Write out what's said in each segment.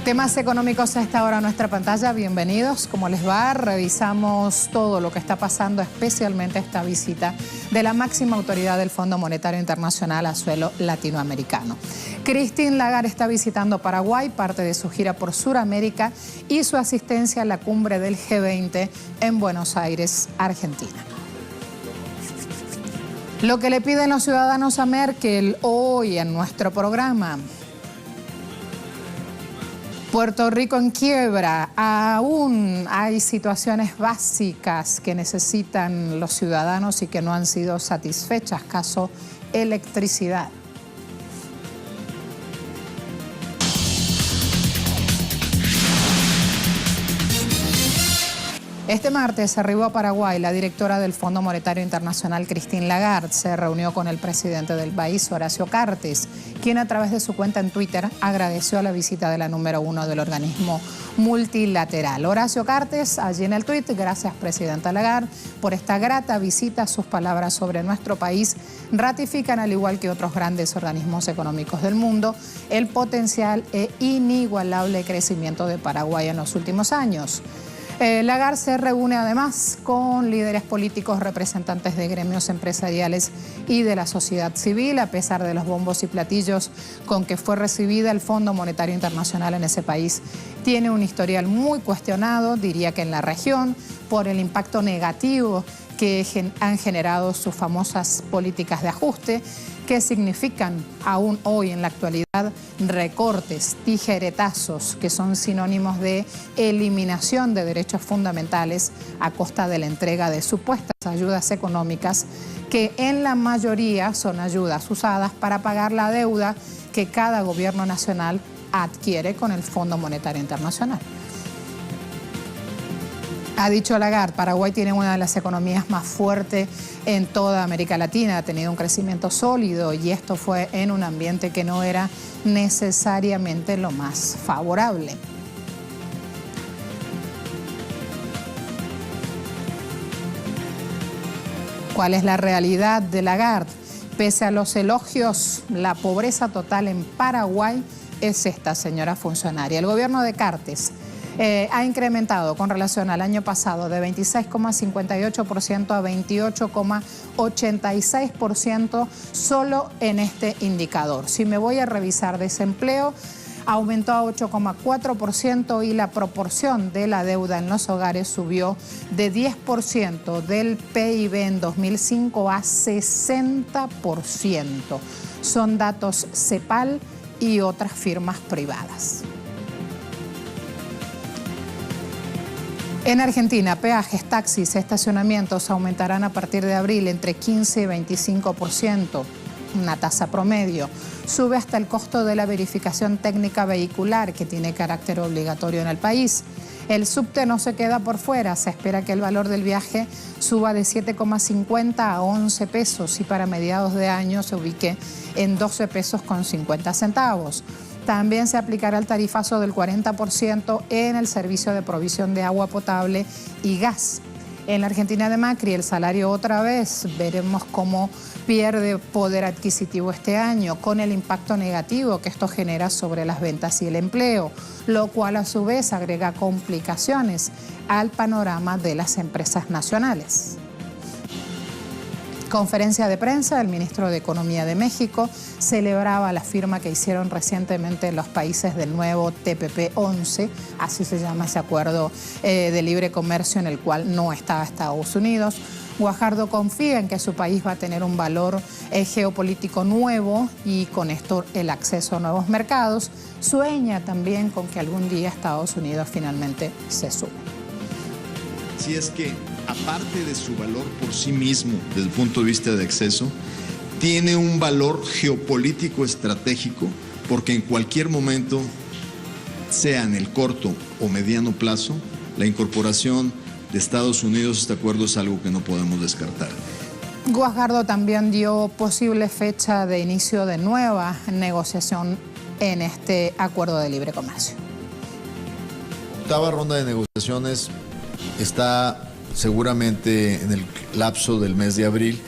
Temas económicos a esta hora en nuestra pantalla. Bienvenidos. ¿Cómo les va? Revisamos todo lo que está pasando, especialmente esta visita de la máxima autoridad del Fondo Monetario Internacional a suelo latinoamericano. Christine Lagarde está visitando Paraguay, parte de su gira por Sudamérica y su asistencia a la cumbre del G20 en Buenos Aires, Argentina. Lo que le piden los ciudadanos a Merkel hoy en nuestro programa. Puerto Rico en quiebra. Aún hay situaciones básicas que necesitan los ciudadanos y que no han sido satisfechas. Caso electricidad. Este martes arribó a Paraguay la directora del Fondo Monetario Internacional, Christine Lagarde. Se reunió con el presidente del país, Horacio Cartes, quien a través de su cuenta en Twitter agradeció la visita de la número 1 del organismo multilateral. Horacio Cartes, allí en el tuit: gracias, presidenta Lagarde, por esta grata visita. Sus palabras sobre nuestro país ratifican, al igual que otros grandes organismos económicos del mundo, el potencial e inigualable crecimiento de Paraguay en los últimos años. Lagarde se reúne además con líderes políticos, representantes de gremios empresariales y de la sociedad civil. A pesar de los bombos y platillos con que fue recibida, el Fondo Monetario Internacional en ese país tiene un historial muy cuestionado, diría que en la región, por el impacto negativo que han generado sus famosas políticas de ajuste, que significan aún hoy en la actualidad recortes, tijeretazos, que son sinónimos de eliminación de derechos fundamentales a costa de la entrega de supuestas ayudas económicas, que en la mayoría son ayudas usadas para pagar la deuda que cada gobierno nacional adquiere con el Fondo Monetario Internacional. Ha dicho Lagarde, Paraguay tiene una de las economías más fuertes en toda América Latina, ha tenido un crecimiento sólido y esto fue en un ambiente que no era necesariamente lo más favorable. ¿Cuál es la realidad de Lagarde? Pese a los elogios, la pobreza total en Paraguay es esta, señora funcionaria. El gobierno de Cartes ha incrementado con relación al año pasado de 26,58% a 28,86% solo en este indicador. Si me voy a revisar desempleo, aumentó a 8,4% y la proporción de la deuda en los hogares subió de 10% del PIB en 2005 a 60%. Son datos CEPAL y otras firmas privadas. En Argentina, peajes, taxis, estacionamientos aumentarán a partir de abril entre 15 y 25%, una tasa promedio. Sube hasta el costo de la verificación técnica vehicular, que tiene carácter obligatorio en el país. El subte no se queda por fuera, se espera que el valor del viaje suba de 7,50 a 11 pesos y para mediados de año se ubique en 12 pesos con 50 centavos. También se aplicará el tarifazo del 40% en el servicio de provisión de agua potable y gas. En la Argentina de Macri, el salario otra vez, veremos cómo pierde poder adquisitivo este año, con el impacto negativo que esto genera sobre las ventas y el empleo, lo cual a su vez agrega complicaciones al panorama de las empresas nacionales. Conferencia de prensa, el ministro de Economía de México celebraba la firma que hicieron recientemente los países del nuevo TPP-11, así se llama ese acuerdo de libre comercio en el cual no estaba Estados Unidos. Guajardo confía en que su país va a tener un valor geopolítico nuevo y con esto el acceso a nuevos mercados. Sueña también con que algún día Estados Unidos finalmente se sume. Si es que, aparte de su valor por sí mismo, desde el punto de vista de acceso, tiene un valor geopolítico estratégico, porque en cualquier momento, sea en el corto o mediano plazo, la incorporación de Estados Unidos a este acuerdo es algo que no podemos descartar. Guajardo también dio posible fecha de inicio de nueva negociación en este acuerdo de libre comercio. Octava ronda de negociaciones está seguramente en el lapso del mes de abril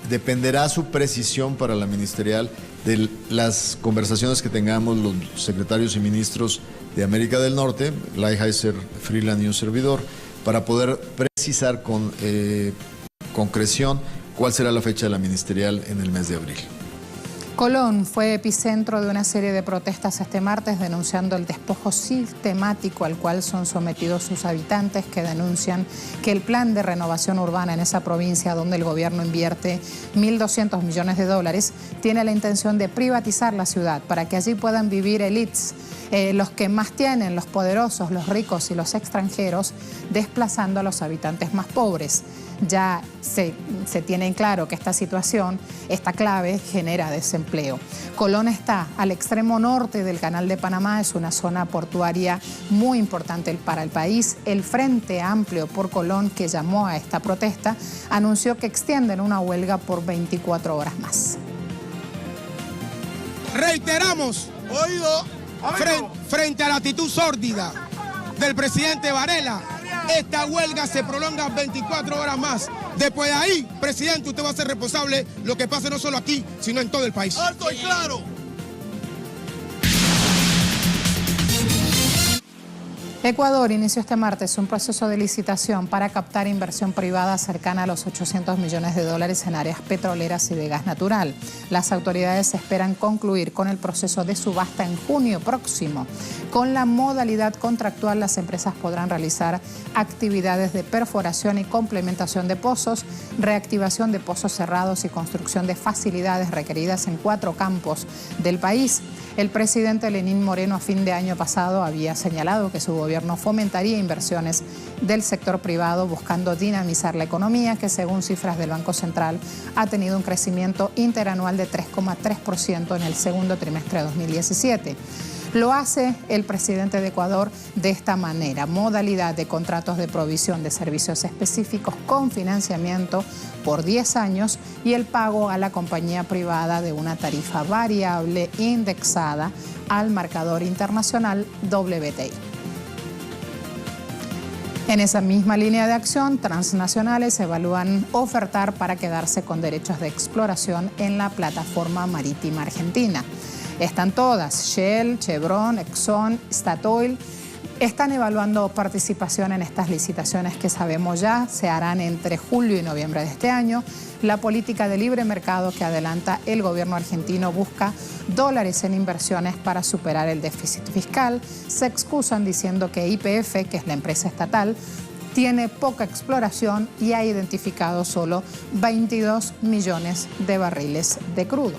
dependerá su precisión para la ministerial de las conversaciones que tengamos los secretarios y ministros de América del Norte, Lighthizer, Freeland y un servidor, para poder precisar con concreción cuál será la fecha de la ministerial en el mes de abril. Colón fue epicentro de una serie de protestas este martes denunciando el despojo sistemático al cual son sometidos sus habitantes, que denuncian que el plan de renovación urbana en esa provincia, donde el gobierno invierte 1.200 millones de dólares, tiene la intención de privatizar la ciudad para que allí puedan vivir élites, los que más tienen, los poderosos, los ricos y los extranjeros, desplazando a los habitantes más pobres. Ya se tiene en claro que esta situación, esta clave, genera desempleo. Colón está al extremo norte del Canal de Panamá, es una zona portuaria muy importante para el país. El Frente Amplio por Colón, que llamó a esta protesta, anunció que extienden una huelga por 24 horas más. Reiteramos, frente a la actitud sórdida del presidente Varela, esta huelga se prolonga 24 horas más. Después de ahí, presidente, usted va a ser responsable de lo que pase no solo aquí, sino en todo el país. ¡Alto y claro! Ecuador inició este martes un proceso de licitación para captar inversión privada cercana a los 800 millones de dólares en áreas petroleras y de gas natural. Las autoridades esperan concluir con el proceso de subasta en junio próximo. Con la modalidad contractual, las empresas podrán realizar actividades de perforación y complementación de pozos, reactivación de pozos cerrados y construcción de facilidades requeridas en 4 campos del país. El presidente Lenín Moreno a fin de año pasado había señalado que su gobierno fomentaría inversiones del sector privado buscando dinamizar la economía, que según cifras del Banco Central ha tenido un crecimiento interanual de 3,3% en el segundo trimestre de 2017. Lo hace el presidente de Ecuador de esta manera: modalidad de contratos de provisión de servicios específicos con financiamiento por 10 años y el pago a la compañía privada de una tarifa variable indexada al marcador internacional WTI. En esa misma línea de acción, transnacionales evalúan ofertar para quedarse con derechos de exploración en la plataforma marítima argentina. Están todas: Shell, Chevron, Exxon, Statoil. Están evaluando participación en estas licitaciones que sabemos ya se harán entre julio y noviembre de este año. La política de libre mercado que adelanta el gobierno argentino busca dólares en inversiones para superar el déficit fiscal. Se excusan diciendo que YPF, que es la empresa estatal, tiene poca exploración y ha identificado solo 22 millones de barriles de crudo.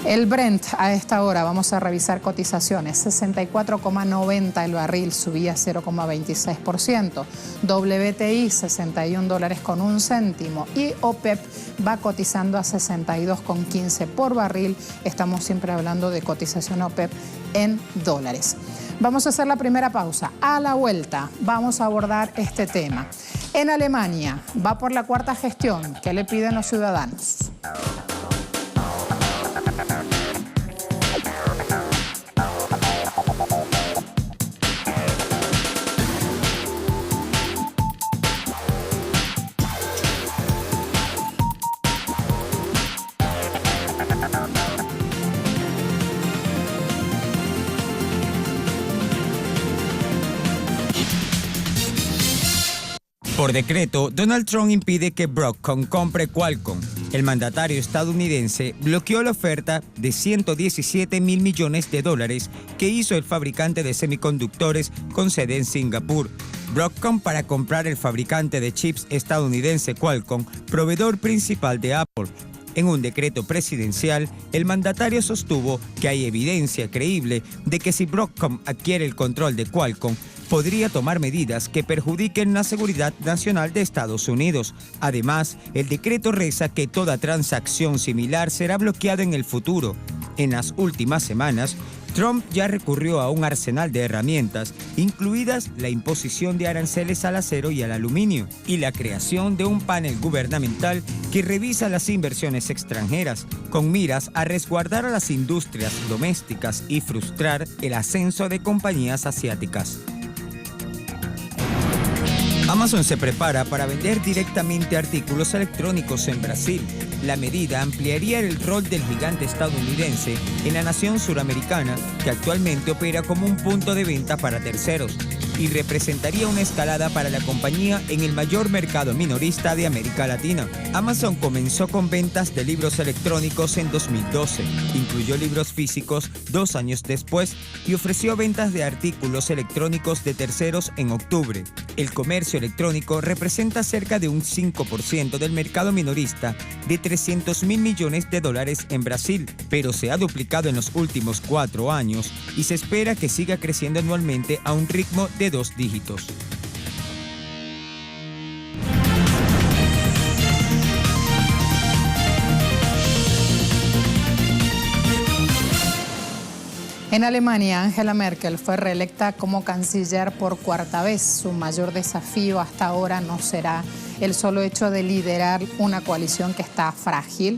El Brent a esta hora, vamos a revisar cotizaciones, 64,90 el barril, subía 0,26%. WTI, $61.01 y OPEP va cotizando a 62,15 por barril. Estamos siempre hablando de cotización OPEP en dólares. Vamos a hacer la primera pausa. A la vuelta vamos a abordar este tema. En Alemania va por la 4ª gestión. ¿Qué le piden los ciudadanos? Por decreto, Donald Trump impide que Broadcom compre Qualcomm. El mandatario estadounidense bloqueó la oferta de $117 mil millones que hizo el fabricante de semiconductores con sede en Singapur. Broadcom para comprar el fabricante de chips estadounidense Qualcomm, proveedor principal de Apple. En un decreto presidencial, el mandatario sostuvo que hay evidencia creíble de que si Broadcom adquiere el control de Qualcomm, podría tomar medidas que perjudiquen la seguridad nacional de Estados Unidos. Además, el decreto reza que toda transacción similar será bloqueada en el futuro. En las últimas semanas, Trump ya recurrió a un arsenal de herramientas, incluidas la imposición de aranceles al acero y al aluminio, y la creación de un panel gubernamental que revisa las inversiones extranjeras, con miras a resguardar a las industrias domésticas y frustrar el ascenso de compañías asiáticas. Amazon se prepara para vender directamente artículos electrónicos en Brasil. La medida ampliaría el rol del gigante estadounidense en la nación suramericana, que actualmente opera como un punto de venta para terceros, y representaría una escalada para la compañía en el mayor mercado minorista de América Latina. Amazon comenzó con ventas de libros electrónicos en 2012, incluyó libros físicos 2 años después y ofreció ventas de artículos electrónicos de terceros en octubre. El comercio electrónico representa cerca de un 5% del mercado minorista de $300 mil millones en Brasil, pero se ha duplicado en los últimos 4 años y se espera que siga creciendo anualmente a un ritmo de 2 dígitos. En Alemania, Angela Merkel fue reelecta como canciller por 4ª vez. Su mayor desafío hasta ahora no será el solo hecho de liderar una coalición que está frágil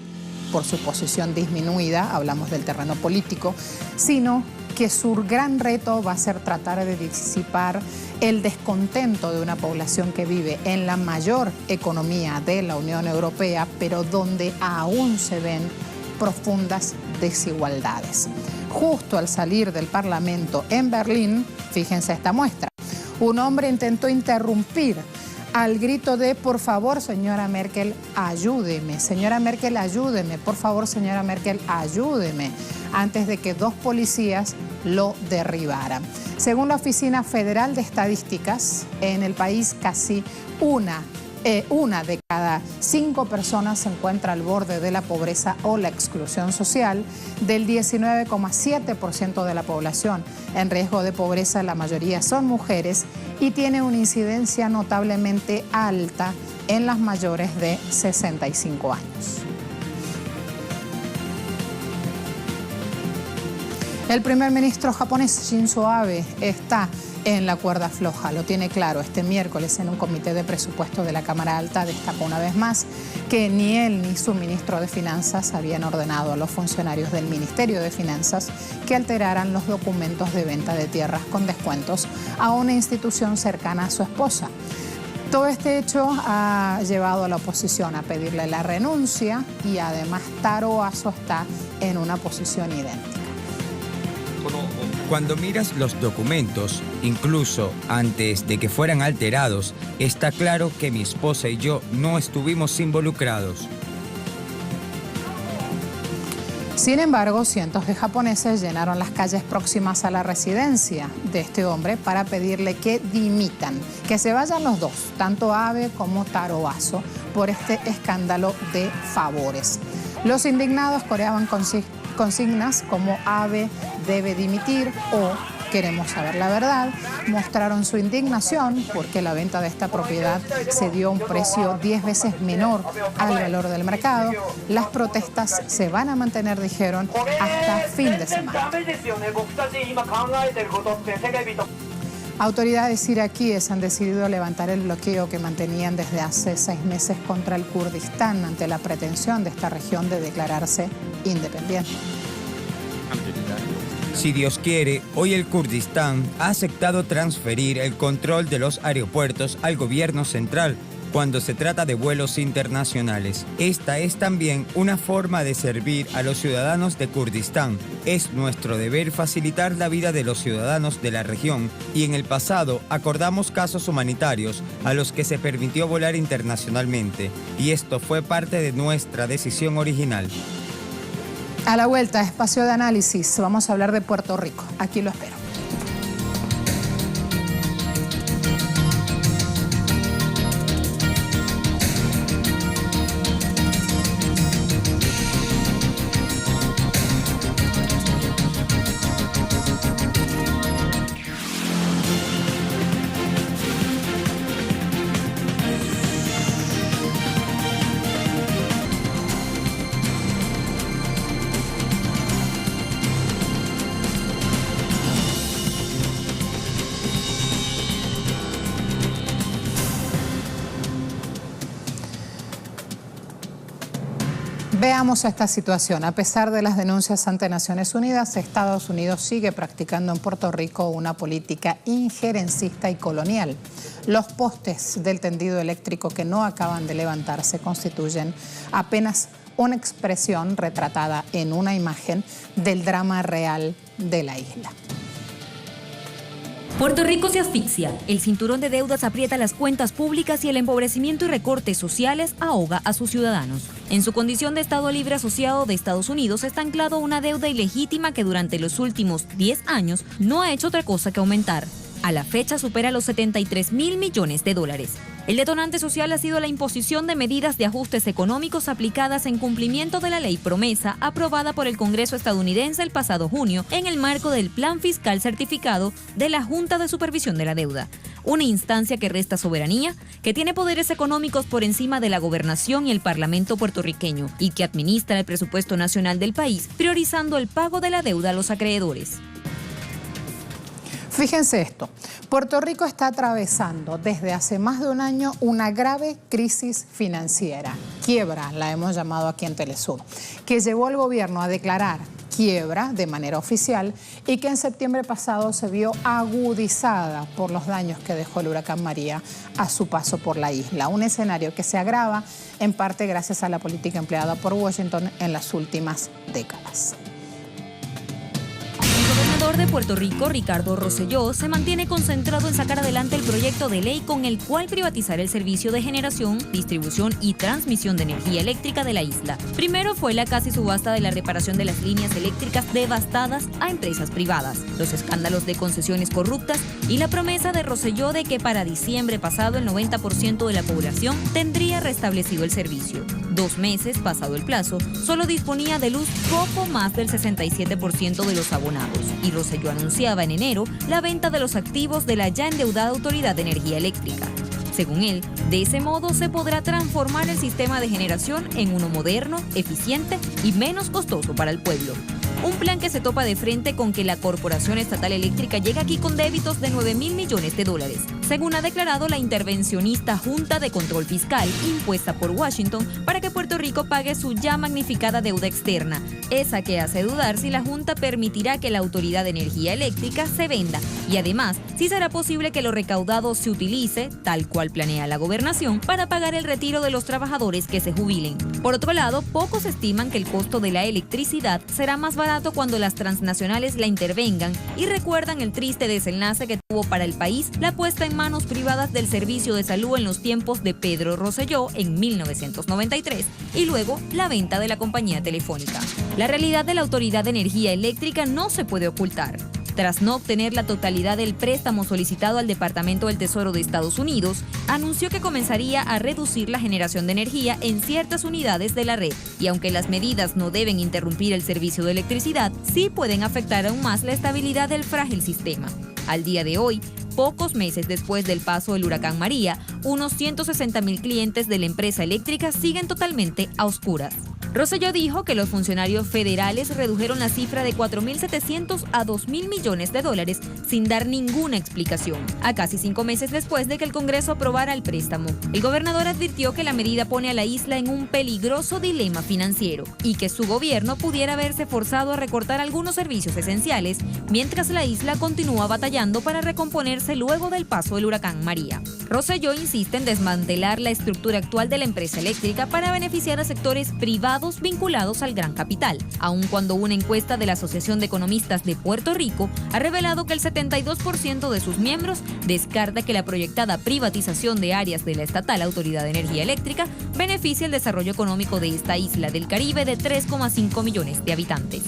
por su posición disminuida, hablamos del terreno político, sino que su gran reto va a ser tratar de disipar el descontento de una población que vive en la mayor economía de la Unión Europea, pero donde aún se ven profundas desigualdades. Justo al salir del Parlamento en Berlín, fíjense esta muestra, un hombre intentó interrumpir al grito de por favor, señora Merkel, ayúdeme, señora Merkel, ayúdeme, por favor, señora Merkel, ayúdeme, antes de que 2 policías lo derribaran. Según la Oficina Federal de Estadísticas, en el país casi una de cada 5 personas se encuentra al borde de la pobreza o la exclusión social. Del 19,7% de la población en riesgo de pobreza, la mayoría son mujeres y tiene una incidencia notablemente alta en las mayores de 65 años. El primer ministro japonés Shinzo Abe está en la cuerda floja, lo tiene claro. Este miércoles en un comité de presupuesto de la Cámara Alta destacó una vez más que ni él ni su ministro de Finanzas habían ordenado a los funcionarios del Ministerio de Finanzas que alteraran los documentos de venta de tierras con descuentos a una institución cercana a su esposa. Todo este hecho ha llevado a la oposición a pedirle la renuncia y además Taro Aso está en una posición idéntica. Cuando miras los documentos, incluso antes de que fueran alterados, está claro que mi esposa y yo no estuvimos involucrados. Sin embargo, cientos de japoneses llenaron las calles próximas a la residencia de este hombre para pedirle que dimitan, que se vayan los dos, tanto Abe como Taro Aso, por este escándalo de favores. Los indignados coreaban consignas como Abe debe dimitir o queremos saber la verdad. Mostraron su indignación porque la venta de esta propiedad se dio a un precio 10 veces menor al valor del mercado. Las protestas se van a mantener, dijeron, hasta fin de semana. Autoridades iraquíes han decidido levantar el bloqueo que mantenían desde hace 6 meses contra el Kurdistán ante la pretensión de esta región de declararse independiente. Si Dios quiere, hoy el Kurdistán ha aceptado transferir el control de los aeropuertos al gobierno central cuando se trata de vuelos internacionales. Esta es también una forma de servir a los ciudadanos de Kurdistán. Es nuestro deber facilitar la vida de los ciudadanos de la región y en el pasado acordamos casos humanitarios a los que se permitió volar internacionalmente y esto fue parte de nuestra decisión original. A la vuelta, espacio de análisis, vamos a hablar de Puerto Rico. Aquí lo espero. Veamos esta situación. A pesar de las denuncias ante Naciones Unidas, Estados Unidos sigue practicando en Puerto Rico una política injerencista y colonial. Los postes del tendido eléctrico que no acaban de levantarse constituyen apenas una expresión retratada en una imagen del drama real de la isla. Puerto Rico se asfixia, el cinturón de deudas aprieta las cuentas públicas y el empobrecimiento y recortes sociales ahoga a sus ciudadanos. En su condición de Estado libre asociado de Estados Unidos está anclado una deuda ilegítima que durante los últimos 10 años no ha hecho otra cosa que aumentar. A la fecha supera los 73.000 millones de dólares. El detonante social ha sido la imposición de medidas de ajustes económicos aplicadas en cumplimiento de la ley promesa aprobada por el Congreso estadounidense el pasado junio en el marco del Plan Fiscal Certificado de la Junta de Supervisión de la Deuda, una instancia que resta soberanía, que tiene poderes económicos por encima de la gobernación y el Parlamento puertorriqueño y que administra el presupuesto nacional del país, priorizando el pago de la deuda a los acreedores. Fíjense esto, Puerto Rico está atravesando desde hace más de un año una grave crisis financiera, quiebra, la hemos llamado aquí en Telesur, que llevó al gobierno a declarar quiebra de manera oficial y que en septiembre pasado se vio agudizada por los daños que dejó el huracán María a su paso por la isla. Un escenario que se agrava en parte gracias a la política empleada por Washington en las últimas décadas. El gobernador de Puerto Rico, Ricardo Rosselló, se mantiene concentrado en sacar adelante el proyecto de ley con el cual privatizar el servicio de generación, distribución y transmisión de energía eléctrica de la isla. Primero fue la casi subasta de la reparación de las líneas eléctricas devastadas a empresas privadas, los escándalos de concesiones corruptas y la promesa de Rosselló de que para diciembre pasado el 90% de la población tendría restablecido el servicio. 2 meses pasado el plazo, solo disponía de luz poco más del 67% de los abonados. Y Rosselló anunciaba en enero la venta de los activos de la ya endeudada Autoridad de Energía Eléctrica. Según él, de ese modo se podrá transformar el sistema de generación en uno moderno, eficiente y menos costoso para el pueblo. Un plan que se topa de frente con que la Corporación Estatal Eléctrica llega aquí con débitos de 9.000 millones de dólares, según ha declarado la intervencionista Junta de Control Fiscal impuesta por Washington para que Puerto Rico pague su ya magnificada deuda externa, esa que hace dudar si la Junta permitirá que la Autoridad de Energía Eléctrica se venda y además si será posible que lo recaudado se utilice, tal cual planea la gobernación, para pagar el retiro de los trabajadores que se jubilen. Por otro lado, pocos estiman que el costo de la electricidad será más barato cuando las transnacionales la intervengan y recuerdan el triste desenlace que tuvo para el país la puesta en manos privadas del servicio de salud en los tiempos de Pedro Rosselló en 1993 y luego la venta de la compañía telefónica. La realidad de la Autoridad de Energía Eléctrica no se puede ocultar. Tras no obtener la totalidad del préstamo solicitado al Departamento del Tesoro de Estados Unidos, anunció que comenzaría a reducir la generación de energía en ciertas unidades de la red. Y aunque las medidas no deben interrumpir el servicio de electricidad, sí pueden afectar aún más la estabilidad del frágil sistema. Al día de hoy, pocos meses después del paso del huracán María, unos 160.000 clientes de la empresa eléctrica siguen totalmente a oscuras. Rosselló dijo que los funcionarios federales redujeron la cifra de 4.700 a 2.000 millones de dólares sin dar ninguna explicación, a casi 5 meses después de que el Congreso aprobara el préstamo. El gobernador advirtió que la medida pone a la isla en un peligroso dilema financiero y que su gobierno pudiera verse forzado a recortar algunos servicios esenciales mientras la isla continúa batallando para recomponerse luego del paso del huracán María. Rosselló insiste en desmantelar la estructura actual de la empresa eléctrica para beneficiar a sectores privados vinculados al gran capital, aun cuando una encuesta de la Asociación de Economistas de Puerto Rico ha revelado que el 72% de sus miembros descarta que la proyectada privatización de áreas de la estatal Autoridad de Energía Eléctrica beneficie el desarrollo económico de esta isla del Caribe de 3,5 millones de habitantes.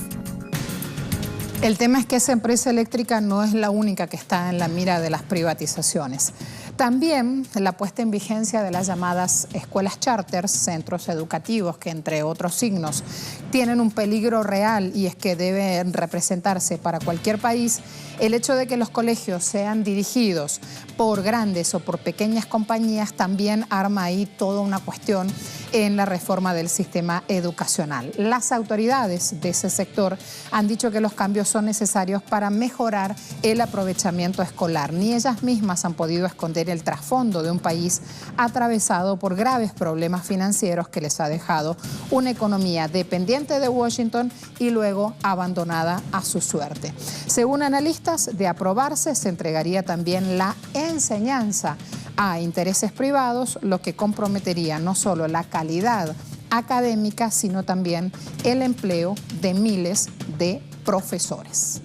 El tema es que esa empresa eléctrica no es la única que está en la mira de las privatizaciones. También la puesta en vigencia de las llamadas escuelas charters, centros educativos que, entre otros signos, tienen un peligro real y es que deben representarse para cualquier país El hecho de que los colegios sean dirigidos por grandes o por pequeñas compañías también arma ahí toda una cuestión en la reforma del sistema educacional. Las autoridades de ese sector han dicho que los cambios son necesarios para mejorar el aprovechamiento escolar. Ni ellas mismas han podido esconder el trasfondo de un país atravesado por graves problemas financieros que les ha dejado una economía dependiente de Washington y luego abandonada a su suerte. Según analistas, de aprobarse se entregaría también la enseñanza a intereses privados, lo que comprometería no solo la calidad académica, sino también el empleo de miles de profesores.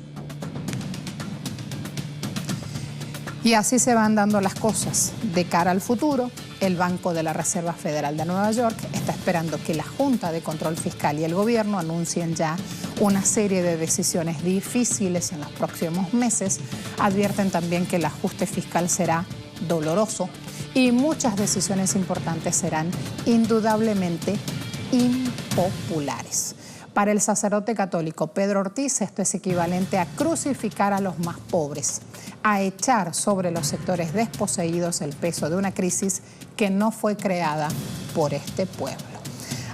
Y así se van dando las cosas. De cara al futuro, el Banco de la Reserva Federal de Nueva York está esperando que la Junta de Control Fiscal y el gobierno anuncien ya una serie de decisiones difíciles en los próximos meses. Advierten también que el ajuste fiscal será doloroso y muchas decisiones importantes serán indudablemente impopulares. Para el sacerdote católico Pedro Ortiz, esto es equivalente a crucificar a los más pobres, a echar sobre los sectores desposeídos el peso de una crisis que no fue creada por este pueblo.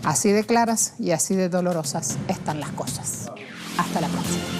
Así de claras y así de dolorosas están las cosas. Hasta la próxima.